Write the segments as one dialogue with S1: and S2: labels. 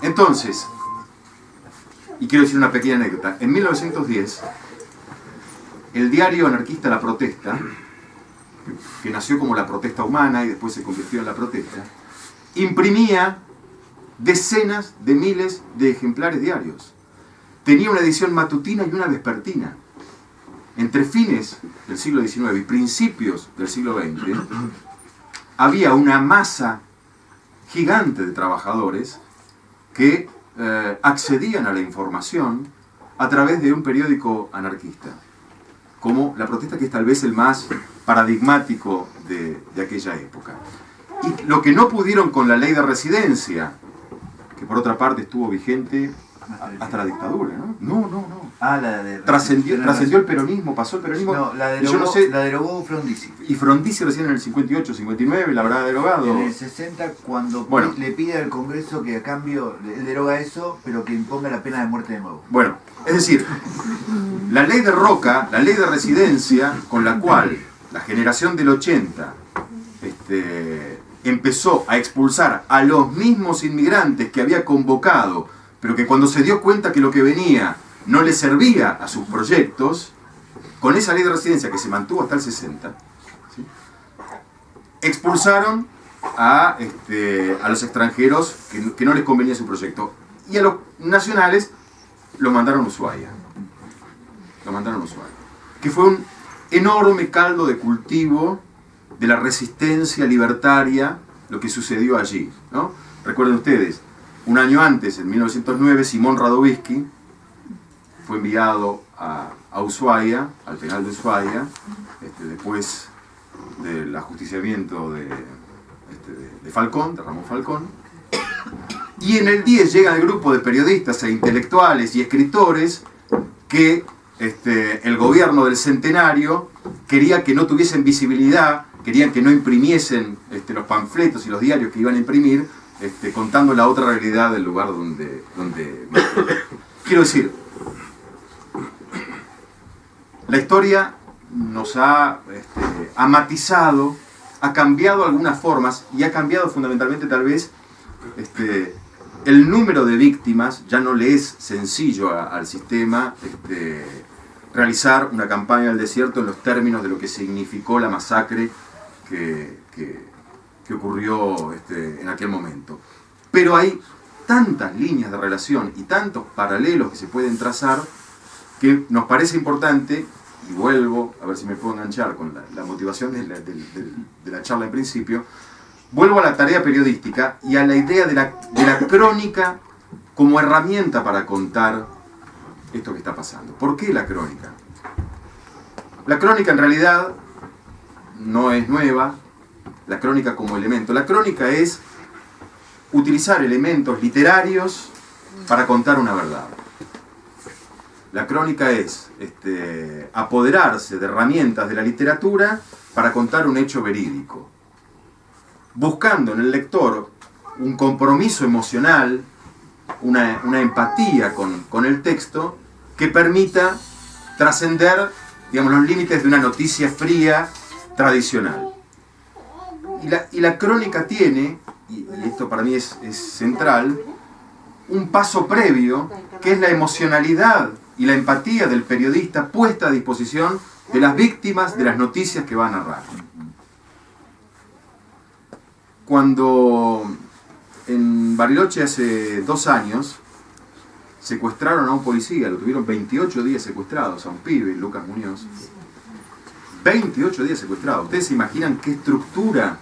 S1: Entonces, y quiero decir una pequeña anécdota, en 1910, el diario anarquista La Protesta, que nació como La Protesta Humana y después se convirtió en La Protesta, imprimía decenas de miles de ejemplares diarios. Tenía una edición matutina y una vespertina. Entre fines del siglo XIX y principios del siglo XX, había una masa gigante de trabajadores que accedían a la información a través de un periódico anarquista, como La Protesta, que es tal vez el más paradigmático de aquella época. Y lo que no pudieron con la ley de residencia, que por otra parte estuvo vigente hasta la dictadura, ¿no? No.
S2: Ah, la de...
S1: Trascendió el peronismo, pasó el peronismo.
S2: No, la derogó,
S1: yo no sé,
S2: la derogó Frondizi.
S1: Y Frondizi recién en el 58, 59, la habrá derogado.
S2: En el 60, cuando le pide al Congreso que a cambio, él deroga eso, pero que imponga la pena de muerte de nuevo.
S1: Bueno, es decir, la ley de Roca, la ley de residencia, con la cual la generación del 80 empezó a expulsar a los mismos inmigrantes que había convocado, pero que cuando se dio cuenta que lo que venía no le servía a sus proyectos, con esa ley de residencia que se mantuvo hasta el 60, ¿sí?, expulsaron a los extranjeros que no les convenía su proyecto. Y a los nacionales los mandaron a Ushuaia. Que fue un enorme caldo de cultivo de la resistencia libertaria, lo que sucedió allí, ¿no? Recuerden ustedes, un año antes, en 1909, Simón Radovisky fue enviado a Ushuaia, al penal de Ushuaia, después del ajusticiamiento de Falcón, de Ramón Falcón. Y en el 10 llega el grupo de periodistas e intelectuales y escritores que el gobierno del Centenario quería que no tuviesen visibilidad, querían que no imprimiesen los panfletos y los diarios que iban a imprimir, contando la otra realidad del lugar donde quiero decir, la historia nos ha matizado, ha cambiado algunas formas y ha cambiado fundamentalmente tal vez el número de víctimas. Ya no le es sencillo al sistema realizar una campaña del desierto en los términos de lo que significó la masacre que ocurrió en aquel momento. Pero hay tantas líneas de relación y tantos paralelos que se pueden trazar que nos parece importante, y vuelvo a ver si me puedo enganchar con la motivación de la charla en principio, vuelvo a la tarea periodística y a la idea de la crónica como herramienta para contar esto que está pasando. ¿Por qué la crónica? La crónica en realidad no es nueva, la crónica como elemento. La crónica es utilizar elementos literarios para contar una verdad. La crónica es apoderarse de herramientas de la literatura para contar un hecho verídico, buscando en el lector un compromiso emocional, una empatía con el texto que permita trascender, digamos, los límites de una noticia fría tradicional. Y la crónica tiene, y esto para mí es central, un paso previo, que es la emocionalidad y la empatía del periodista puesta a disposición de las víctimas de las noticias que va a narrar. Cuando en Bariloche hace 2 años secuestraron a un policía, lo tuvieron 28 días secuestrados, a un pibe, Lucas Muñoz. 28 días secuestrados. ¿Ustedes se imaginan qué estructura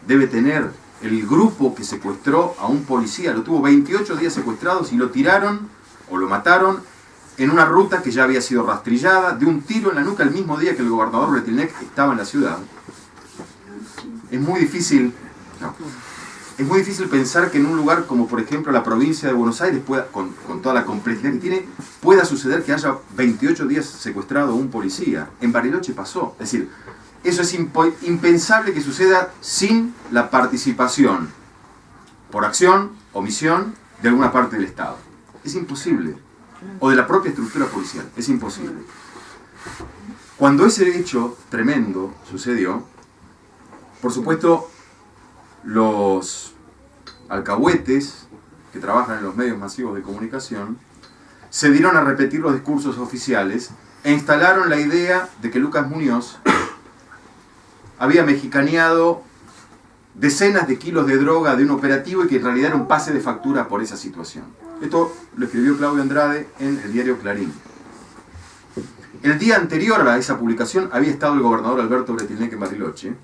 S1: debe tener el grupo que secuestró a un policía? Lo tuvo 28 días secuestrados y lo tiraron o lo mataron en una ruta que ya había sido rastrillada, de un tiro en la nuca el mismo día que el gobernador Bretilnec estaba en la ciudad. Es muy difícil pensar que en un lugar como por ejemplo la provincia de Buenos Aires, con toda la complejidad que tiene, pueda suceder que haya 28 días secuestrado a un policía. En Bariloche pasó. Es decir, eso es impensable que suceda sin la participación, por acción, omisión, de alguna parte del Estado. Es imposible. O de la propia estructura policial. Es imposible. Cuando ese hecho tremendo sucedió, por supuesto, los alcahuetes que trabajan en los medios masivos de comunicación, se dieron a repetir los discursos oficiales e instalaron la idea de que Lucas Muñoz había mexicaneado decenas de kilos de droga de un operativo y que en realidad era un pase de factura por esa situación. Esto lo escribió Claudio Andrade en el diario Clarín. El día anterior a esa publicación había estado el gobernador Alberto Bretilnec en Bariloche,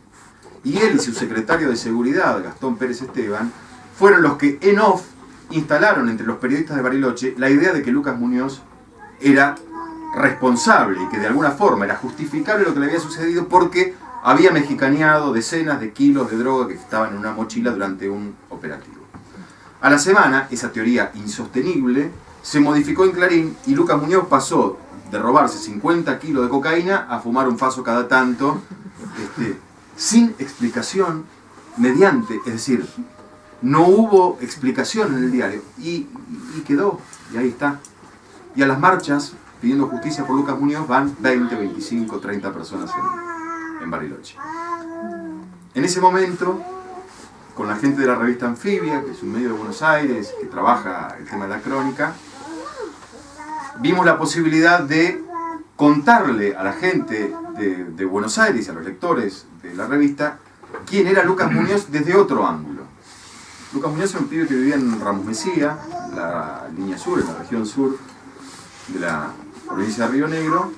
S1: y él y su secretario de Seguridad, Gastón Pérez Esteban, fueron los que en off instalaron entre los periodistas de Bariloche la idea de que Lucas Muñoz era responsable y que de alguna forma era justificable lo que le había sucedido porque había mexicaneado decenas de kilos de droga que estaban en una mochila durante un operativo. A la semana, esa teoría insostenible se modificó en Clarín y Lucas Muñoz pasó de robarse 50 kilos de cocaína a fumar un faso cada tanto, sin explicación, mediante, es decir, no hubo explicación en el diario y quedó, y ahí está. Y a las marchas pidiendo justicia por Lucas Muñoz van 20, 25, 30 personas en Bariloche. En ese momento, con la gente de la revista Anfibia, que es un medio de Buenos Aires, que trabaja el tema de la crónica, vimos la posibilidad de contarle a la gente de Buenos Aires y a los lectores de la revista quién era Lucas Muñoz desde otro ángulo. Lucas Muñoz era un pibe que vivía en Ramos Mejía, la línea sur, en la región sur de la provincia de Río Negro.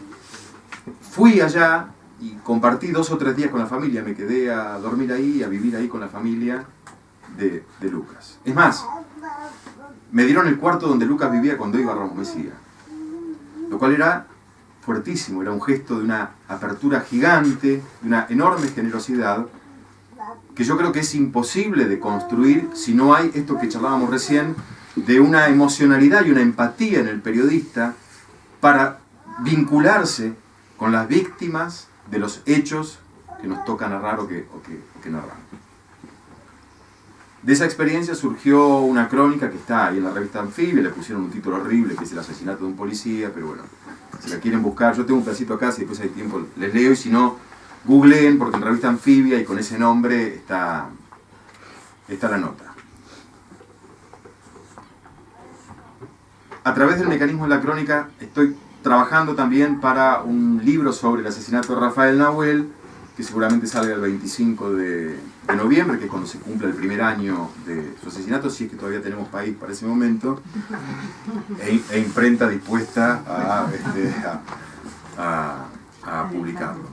S1: Fui allá y compartí 2 o 3 días con la familia, me quedé a dormir ahí, a vivir ahí con la familia de Lucas. Es más, me dieron el cuarto donde Lucas vivía cuando iba a Ramos Mejía, lo cual era fuertísimo, era un gesto de una apertura gigante, de una enorme generosidad, que yo creo que es imposible de construir si no hay esto que charlábamos recién, de una emocionalidad y una empatía en el periodista para vincularse con las víctimas de los hechos que nos toca narrar o que narramos. De esa experiencia surgió una crónica que está ahí en la revista Anfibia, le pusieron un título horrible que es El asesinato de un policía, pero bueno, si la quieren buscar, yo tengo un pedacito acá, si después hay tiempo les leo, y si no, googleen, porque en revista Anfibia y con ese nombre está la nota. A través del mecanismo de la crónica estoy trabajando también para un libro sobre el asesinato de Rafael Nahuel, que seguramente salga el 25 de noviembre, que es cuando se cumple el primer año de su asesinato, si es que todavía tenemos país para ese momento, e imprenta dispuesta a publicarlo.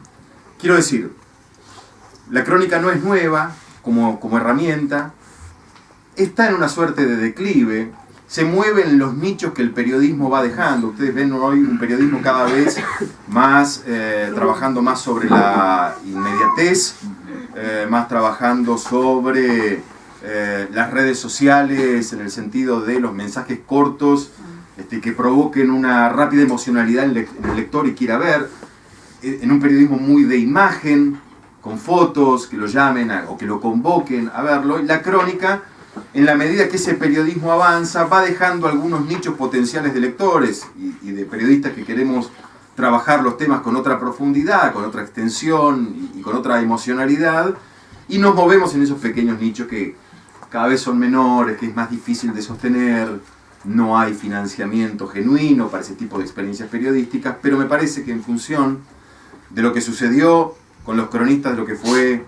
S1: Quiero decir, la crónica no es nueva como herramienta, está en una suerte de declive, se mueven los nichos que el periodismo va dejando. Ustedes ven hoy un periodismo cada vez más, trabajando más sobre la inmediatez, más trabajando sobre las redes sociales en el sentido de los mensajes cortos que provoquen una rápida emocionalidad en el lector y quiera ver, en un periodismo muy de imagen, con fotos, que lo llamen o que lo convoquen a verlo. Y la crónica, en la medida que ese periodismo avanza, va dejando algunos nichos potenciales de lectores y de periodistas que queremos trabajar los temas con otra profundidad, con otra extensión y con otra emocionalidad, y nos movemos en esos pequeños nichos que cada vez son menores, que es más difícil de sostener, no hay financiamiento genuino para ese tipo de experiencias periodísticas, pero me parece que en función de lo que sucedió con los cronistas de lo que fue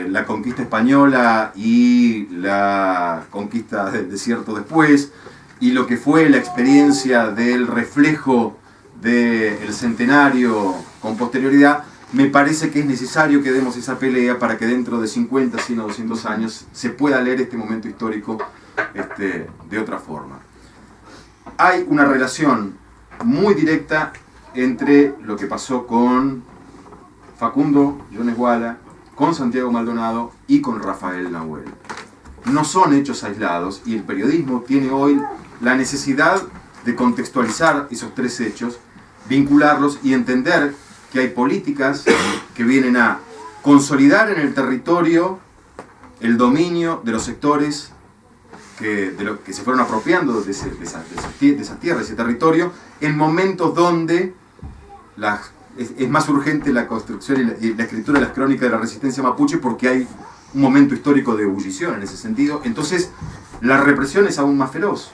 S1: la conquista española y la conquista del desierto después, y lo que fue la experiencia del reflejo del centenario con posterioridad, me parece que es necesario que demos esa pelea para que dentro de 50, 100 o 200 años se pueda leer este momento histórico de otra forma. Hay una relación muy directa entre lo que pasó con Facundo Jones Wala, con Santiago Maldonado y con Rafael Nahuel. No son hechos aislados y el periodismo tiene hoy la necesidad de contextualizar esos 3 hechos, vincularlos y entender que hay políticas que vienen a consolidar en el territorio el dominio de los sectores que se fueron apropiando de esa tierra, ese territorio, en momentos donde es más urgente la construcción y la escritura de las crónicas de la resistencia mapuche, porque hay un momento histórico de ebullición en ese sentido. Entonces, la represión es aún más feroz.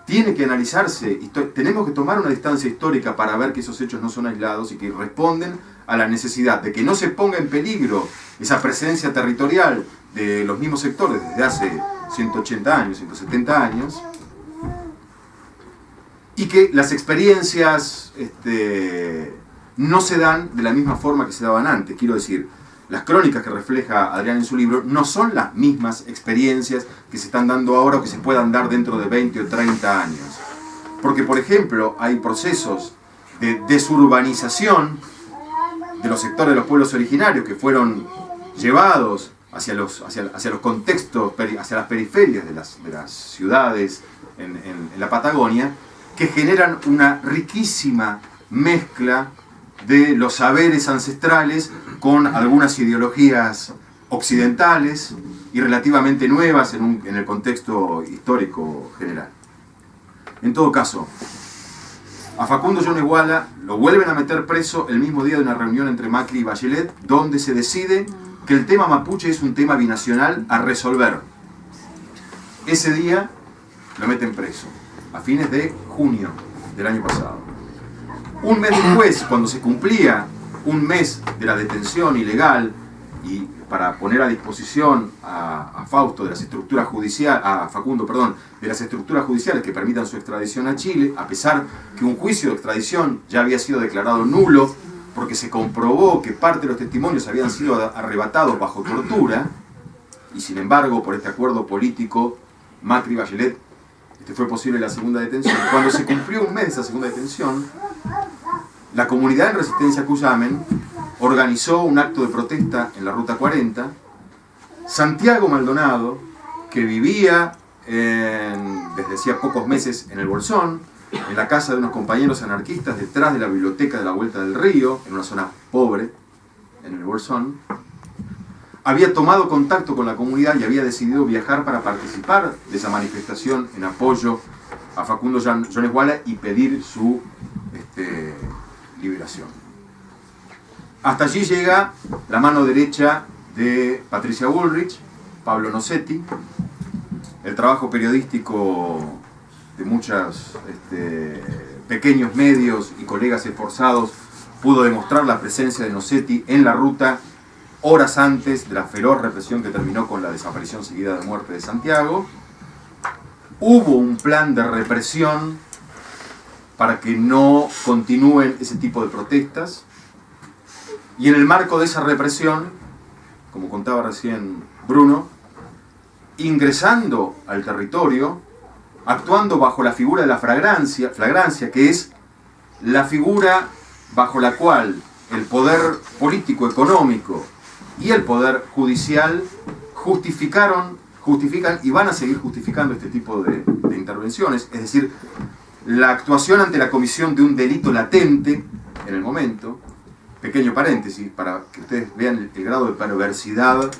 S1: Tiene que analizarse, tenemos que tomar una distancia histórica para ver que esos hechos no son aislados y que responden a la necesidad de que no se ponga en peligro esa presencia territorial de los mismos sectores desde hace 180 años, 170 años, y que las experiencias no se dan de la misma forma que se daban antes. Quiero decir, las crónicas que refleja Adrián en su libro no son las mismas experiencias que se están dando ahora o que se puedan dar dentro de 20 o 30 años. Porque, por ejemplo, hay procesos de desurbanización de los sectores de los pueblos originarios que fueron llevados hacia los contextos, hacia las periferias de las ciudades en la Patagonia, que generan una riquísima mezcla de los saberes ancestrales con algunas ideologías occidentales y relativamente nuevas en el contexto histórico general. En todo caso, a Facundo Yoneguala lo vuelven a meter preso el mismo día de una reunión entre Macri y Bachelet, donde se decide que el tema mapuche es un tema binacional a resolver. Ese día lo meten preso, a fines de junio del año pasado. Un mes después, cuando se cumplía un mes de la detención ilegal y para poner a disposición a Fausto de las estructuras judiciales, a Facundo, perdón, de las estructuras judiciales que permitan su extradición a Chile, a pesar que un juicio de extradición ya había sido declarado nulo porque se comprobó que parte de los testimonios habían sido arrebatados bajo tortura, y sin embargo, por este acuerdo político, Macri y Bachelet, fue posible la segunda detención. Cuando se cumplió un mes de esa segunda detención, la comunidad en Resistencia Cuyamen organizó un acto de protesta en la Ruta 40. Santiago Maldonado, que vivía desde hacía pocos meses en el Bolsón, en la casa de unos compañeros anarquistas detrás de la biblioteca de la Vuelta del Río, en una zona pobre, en el Bolsón, había tomado contacto con la comunidad y había decidido viajar para participar de esa manifestación en apoyo a Facundo Yoneguala y pedir su liberación. Hasta allí llega la mano derecha de Patricia Bullrich, Pablo Nocetti, el trabajo periodístico de muchos pequeños medios y colegas esforzados pudo demostrar la presencia de Nocetti en la ruta horas antes de la feroz represión que terminó con la desaparición seguida de muerte de Santiago. Hubo un plan de represión para que no continúen ese tipo de protestas, y en el marco de esa represión, como contaba recién Bruno, ingresando al territorio, actuando bajo la figura de la flagrancia, que es la figura bajo la cual el poder político, económico y el poder judicial justifican y van a seguir justificando este tipo de intervenciones, es decir, la actuación ante la comisión de un delito latente en el momento. Pequeño paréntesis para que ustedes vean el grado de perversidad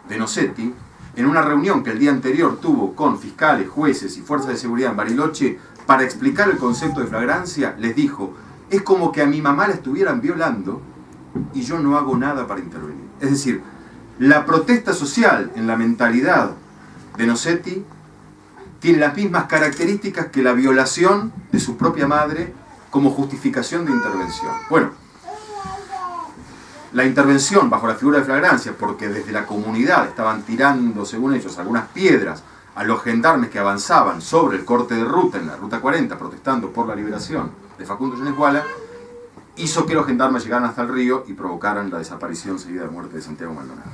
S1: de Nocetti. En una reunión que el día anterior tuvo con fiscales, jueces y fuerzas de seguridad en Bariloche para explicar el concepto de flagrancia, les dijo: es como que a mi mamá la estuvieran violando y yo no hago nada para intervenir. Es decir, la protesta social en la mentalidad de Nocetti tiene las mismas características que la violación de su propia madre como justificación de intervención. Bueno, la intervención bajo la figura de flagrancia, porque desde la comunidad estaban tirando, según ellos, algunas piedras a los gendarmes que avanzaban sobre el corte de ruta en la Ruta 40, protestando por la liberación de Facundo Yoneguala, hizo que los gendarmes llegaran hasta el río y provocaran la desaparición seguida de muerte de Santiago Maldonado.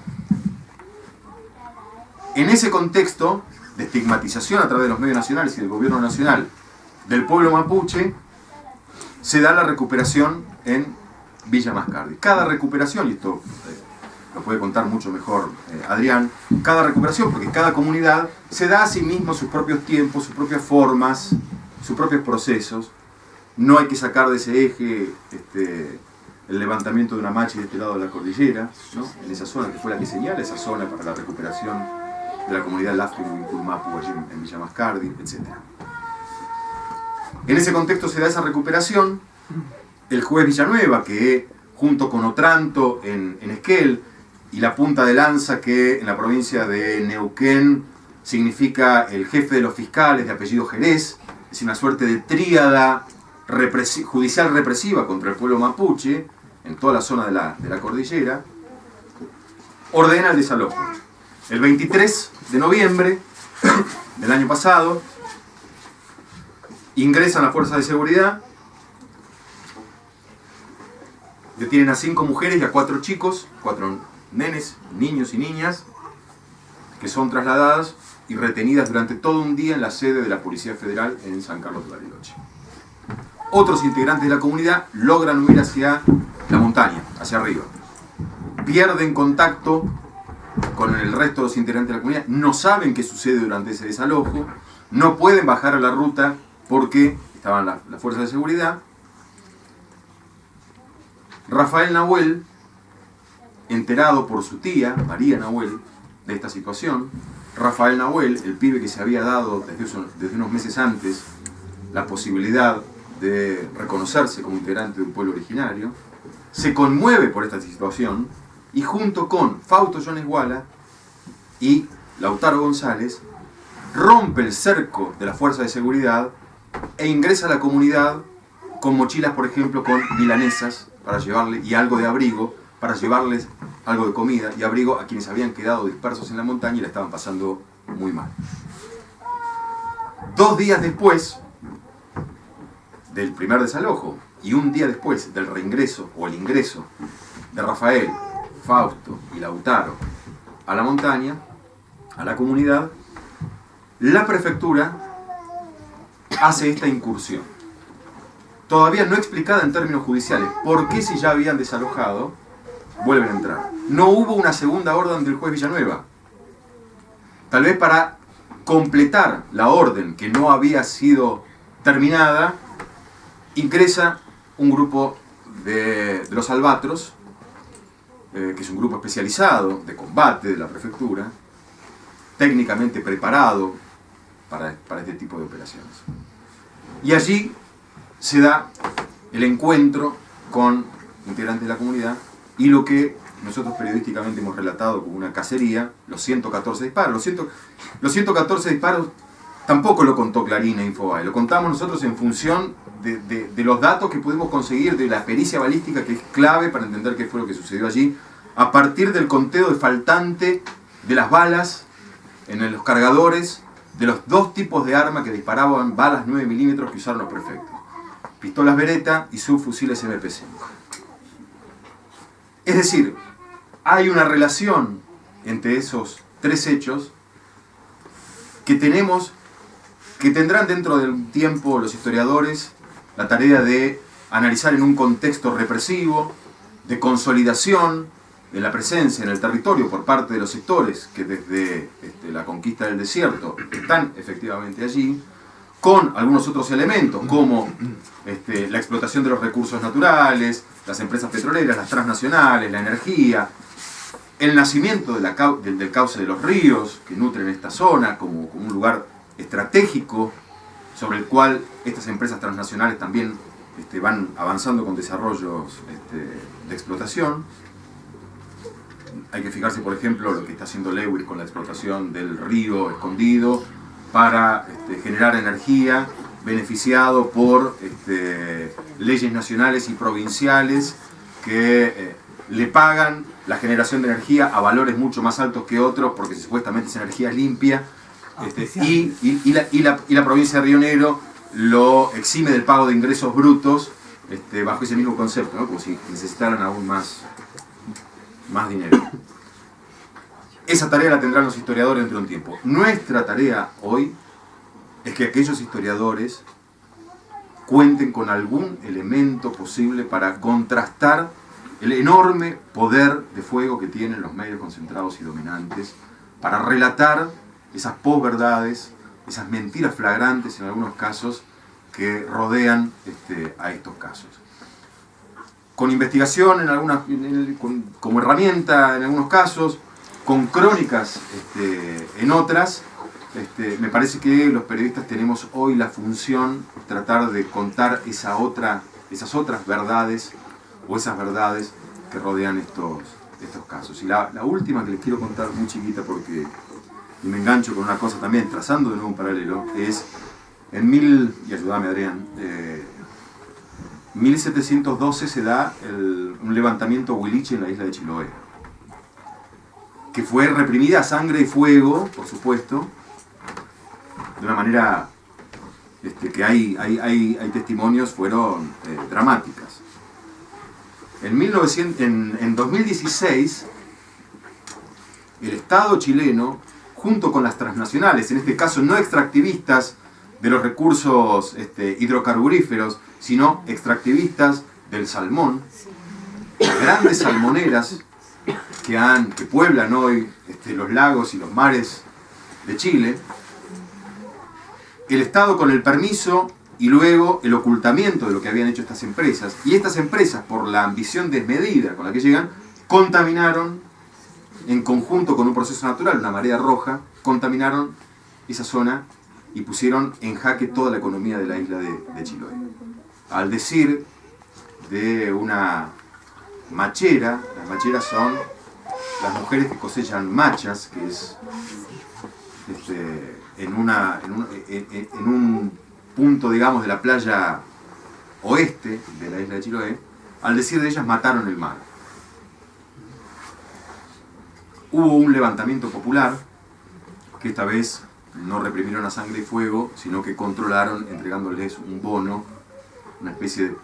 S1: En ese contexto de estigmatización a través de los medios nacionales y del gobierno nacional del pueblo mapuche, se da la recuperación en Villa Mascardi. Cada recuperación, y esto lo puede contar mucho mejor Adrián, cada recuperación, porque cada comunidad se da a sí mismo sus propios tiempos, sus propias formas, sus propios procesos. No hay que sacar de ese eje el levantamiento de una machi de este lado de la cordillera, ¿no? En esa zona que fue la que señala esa zona para la recuperación de la comunidad Lafqui-Mapu allí en Villa Mascardi, etc. En ese contexto se da esa recuperación. El juez Villanueva, que junto con Otranto en Esquel y la punta de lanza que en la provincia de Neuquén significa el jefe de los fiscales de apellido Jerez, es una suerte de tríada judicial represiva contra el pueblo mapuche en toda la zona de la cordillera, ordena el desalojo. El 23 de noviembre del año pasado ingresan las fuerzas de seguridad, detienen a 5 mujeres y a 4 chicos, 4 nenes, niños y niñas, que son trasladadas y retenidas durante todo un día en la sede de la Policía Federal en San Carlos de Bariloche. Otros integrantes de la comunidad logran huir hacia la montaña, hacia arriba. Pierden contacto con el resto de los integrantes de la comunidad, no saben qué sucede durante ese desalojo, no pueden bajar a la ruta porque estaban las fuerzas de seguridad. Rafael Nahuel, enterado por su tía, María Nahuel, de esta situación, Rafael Nahuel, el pibe que se había dado desde unos meses antes la posibilidad de reconocerse como integrante de un pueblo originario, se conmueve por esta situación y junto con Fausto Yonesguala y Lautaro González rompe el cerco de la fuerza de seguridad e ingresa a la comunidad con mochilas, por ejemplo, con milanesas para llevarle y algo de abrigo, para llevarles algo de comida y abrigo a quienes habían quedado dispersos en la montaña y la estaban pasando muy mal. 2 días después del primer desalojo y un día después del reingreso o el ingreso de Rafael, Fausto y Lautaro a la montaña, a la comunidad, la prefectura hace esta incursión. Todavía no explicada en términos judiciales. ¿Por qué, si ya habían desalojado, vuelven a entrar? No hubo una segunda orden del juez Villanueva. Tal vez para completar la orden que no había sido terminada, ingresa un grupo de los Albatros, que es un grupo especializado de combate de la prefectura, técnicamente preparado para este tipo de operaciones. Y allí se da el encuentro con integrantes de la comunidad y lo que nosotros periodísticamente hemos relatado como una cacería, los 114 disparos. Los 114 disparos tampoco lo contó Clarín e Infobae, lo contamos nosotros en función de los datos que pudimos conseguir de la pericia balística, que es clave para entender qué fue lo que sucedió allí, a partir del conteo de faltante de las balas en los cargadores de los 2 tipos de armas que disparaban balas 9 milímetros que usaron los prefectos: pistolas Beretta y subfusiles MP5. Es decir, hay una relación entre esos 3 hechos que tendrán dentro del tiempo los historiadores la tarea de analizar en un contexto represivo, de consolidación de la presencia en el territorio por parte de los sectores que desde la conquista del desierto están efectivamente allí, con algunos otros elementos como la explotación de los recursos naturales, las empresas petroleras, las transnacionales, la energía, el nacimiento del cauce de los ríos que nutren esta zona como un lugar estratégico sobre el cual estas empresas transnacionales también van avanzando con desarrollos de explotación. Hay que fijarse, por ejemplo, lo que está haciendo Lewis con la explotación del río Escondido para generar energía, beneficiado por leyes nacionales y provinciales que le pagan la generación de energía a valores mucho más altos que otros, porque supuestamente esa energía es limpia, y la provincia de Río Negro lo exime del pago de ingresos brutos bajo ese mismo concepto, ¿no? Como si necesitaran aún más dinero. Esa tarea la tendrán los historiadores dentro de un tiempo. Nuestra tarea hoy es que aquellos historiadores cuenten con algún elemento posible para contrastar el enorme poder de fuego que tienen los medios concentrados y dominantes para relatar esas posverdades, esas mentiras flagrantes en algunos casos que rodean a estos casos. Con investigación como herramienta en algunos casos, con crónicas en otras, me parece que los periodistas tenemos hoy la función de tratar de contar esas otras verdades o esas verdades que rodean estos casos. Y la última que les quiero contar, muy chiquita, porque y me engancho con una cosa también, trazando de nuevo un paralelo, es y ayúdame Adrián, 1712 se da un levantamiento huiliche en la isla de Chiloé, que fue reprimida a sangre y fuego, por supuesto, de una manera que hay testimonios, fueron dramáticas. En 2016, el Estado chileno, junto con las transnacionales, en este caso no extractivistas de los recursos hidrocarburíferos, sino extractivistas del salmón, las grandes salmoneras que pueblan hoy los lagos y los mares de Chile, el Estado con el permiso y luego el ocultamiento de lo que habían hecho estas empresas, y estas empresas, por la ambición desmedida con la que llegan, contaminaron, en conjunto con un proceso natural, una marea roja, contaminaron esa zona y pusieron en jaque toda la economía de la isla de Chiloé. Al decir de una machera, las macheras son las mujeres que cosechan machas, que es en un punto, digamos, de la playa oeste de la isla de Chiloé, al decir de ellas mataron el mar. Hubo un levantamiento popular que esta vez no reprimieron a sangre y fuego, sino que controlaron entregándoles un bono, una especie de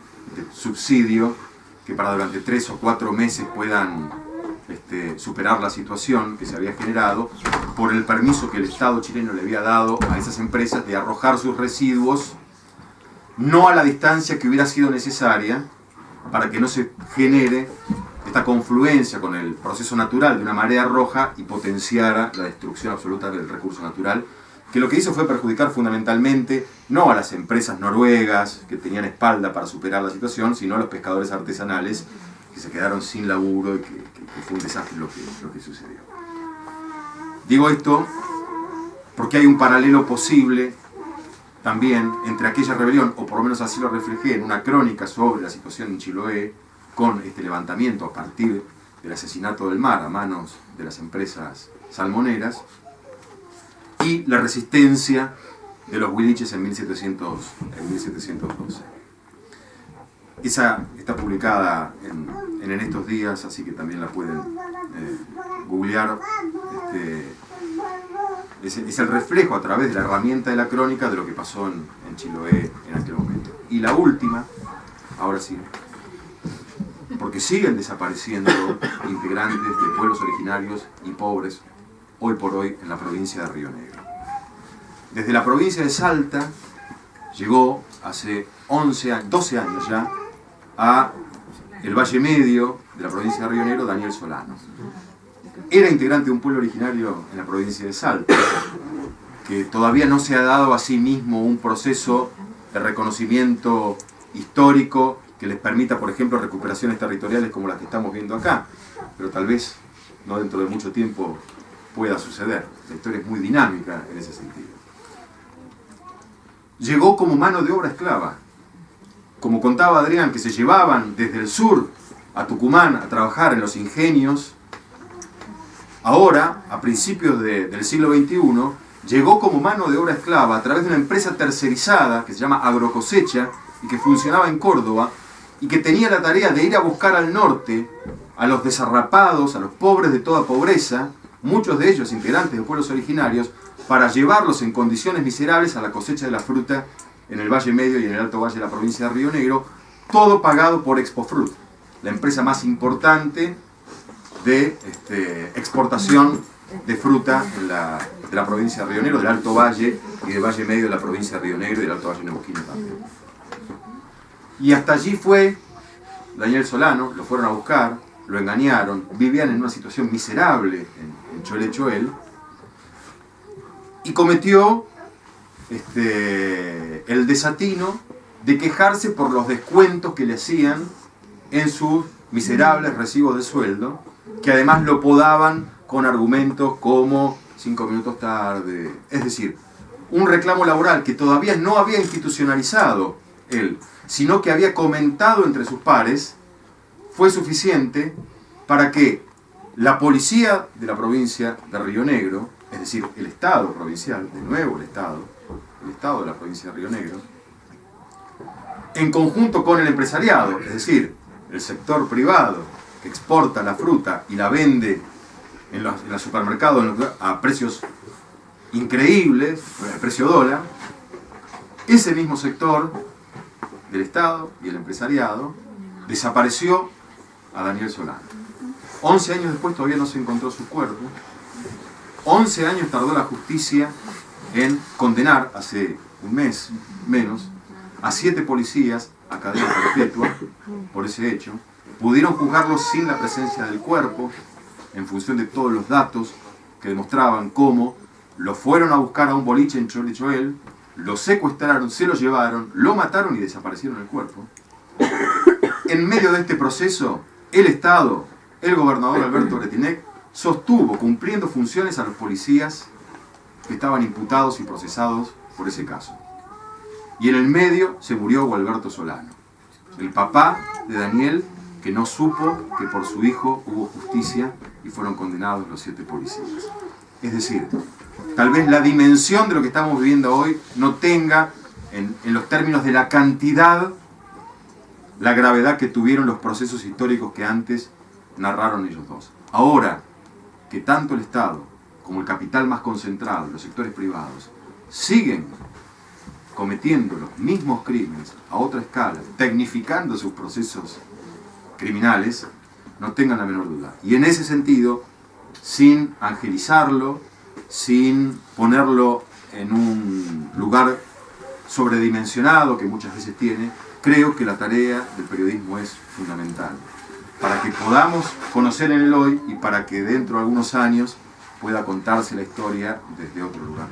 S1: subsidio, que para durante 3 o 4 meses puedan superar la situación que se había generado por el permiso que el Estado chileno le había dado a esas empresas de arrojar sus residuos no a la distancia que hubiera sido necesaria para que no se genere esta confluencia con el proceso natural de una marea roja y potenciara la destrucción absoluta del recurso natural, que lo que hizo fue perjudicar fundamentalmente no a las empresas noruegas que tenían espalda para superar la situación, sino a los pescadores artesanales que se quedaron sin laburo y que fue un desastre lo que sucedió. Digo esto porque hay un paralelo posible también entre aquella rebelión, o por lo menos así lo reflejé en una crónica sobre la situación en Chiloé, con este levantamiento a partir del asesinato del mar a manos de las empresas salmoneras, y la resistencia de los huiliches en 1712. Esa está publicada en estos días, así que también la pueden googlear. Es el reflejo a través de la herramienta de la crónica de lo que pasó en Chiloé en aquel momento. Y la última, ahora sí, porque siguen desapareciendo integrantes de pueblos originarios y pobres hoy por hoy en la provincia de Río Negro. Desde la provincia de Salta llegó hace 12 años ya a el Valle Medio de la provincia de Río Negro Daniel Solano. Era integrante de un pueblo originario en la provincia de Salta, que todavía no se ha dado a sí mismo un proceso de reconocimiento histórico que les permita, por ejemplo, recuperaciones territoriales como las que estamos viendo acá, pero tal vez no dentro de mucho tiempo pueda suceder. La historia es muy dinámica en ese sentido. Llegó como mano de obra esclava. Como contaba Adrián, que se llevaban desde el sur a Tucumán a trabajar en los ingenios, ahora, a principios del siglo XXI, llegó como mano de obra esclava a través de una empresa tercerizada que se llama Agrocosecha y que funcionaba en Córdoba y que tenía la tarea de ir a buscar al norte a los desarrapados, a los pobres de toda pobreza, muchos de ellos integrantes de pueblos originarios, para llevarlos en condiciones miserables a la cosecha de la fruta en el Valle Medio y en el Alto Valle de la provincia de Río Negro, todo pagado por Expofruit, la empresa más importante de exportación de fruta de la provincia de Río Negro, del Alto Valle y del Valle Medio de la provincia de Río Negro y del Alto Valle neuquino también. Y hasta allí fue Daniel Solano, lo fueron a buscar, lo engañaron, vivían en una situación miserable en Cholechoel, y cometió el desatino de quejarse por los descuentos que le hacían en sus miserables recibos de sueldo, que además lo podaban con argumentos como 5 minutos tarde. Es decir, un reclamo laboral que todavía no había institucionalizado él, sino que había comentado entre sus pares, fue suficiente para que La policía de la provincia de Río Negro, es decir, el Estado provincial, de nuevo el Estado de la provincia de Río Negro, en conjunto con el empresariado, es decir, el sector privado que exporta la fruta y la vende en los supermercados a precios increíbles, el precio dólar, ese mismo sector del Estado y el empresariado desapareció a Daniel Solano. 11 años después todavía no se encontró su cuerpo. 11 años tardó la justicia en condenar, hace un mes menos, a 7 policías a cadena perpetua por ese hecho. Pudieron juzgarlos sin la presencia del cuerpo, en función de todos los datos que demostraban cómo lo fueron a buscar a un boliche en Cholechoel, lo secuestraron, se lo llevaron, lo mataron y desaparecieron el cuerpo. En medio de este proceso, el Estado, el gobernador Alberto Bretinec, sostuvo, cumpliendo funciones, a los policías que estaban imputados y procesados por ese caso. Y en el medio se murió Gualberto Solano, el papá de Daniel, que no supo que por su hijo hubo justicia y fueron condenados los 7 policías. Es decir, tal vez la dimensión de lo que estamos viviendo hoy no tenga, en los términos de la cantidad, la gravedad que tuvieron los procesos históricos que antes narraron ellos dos. Ahora que tanto el Estado como el capital más concentrado, los sectores privados, siguen cometiendo los mismos crímenes a otra escala, tecnificando sus procesos criminales, no tengan la menor duda. Y en ese sentido, sin angelizarlo, sin ponerlo en un lugar sobredimensionado que muchas veces tiene, creo que la tarea del periodismo es fundamental para que podamos conocer en el hoy y para que dentro de algunos años pueda contarse la historia desde otro lugar.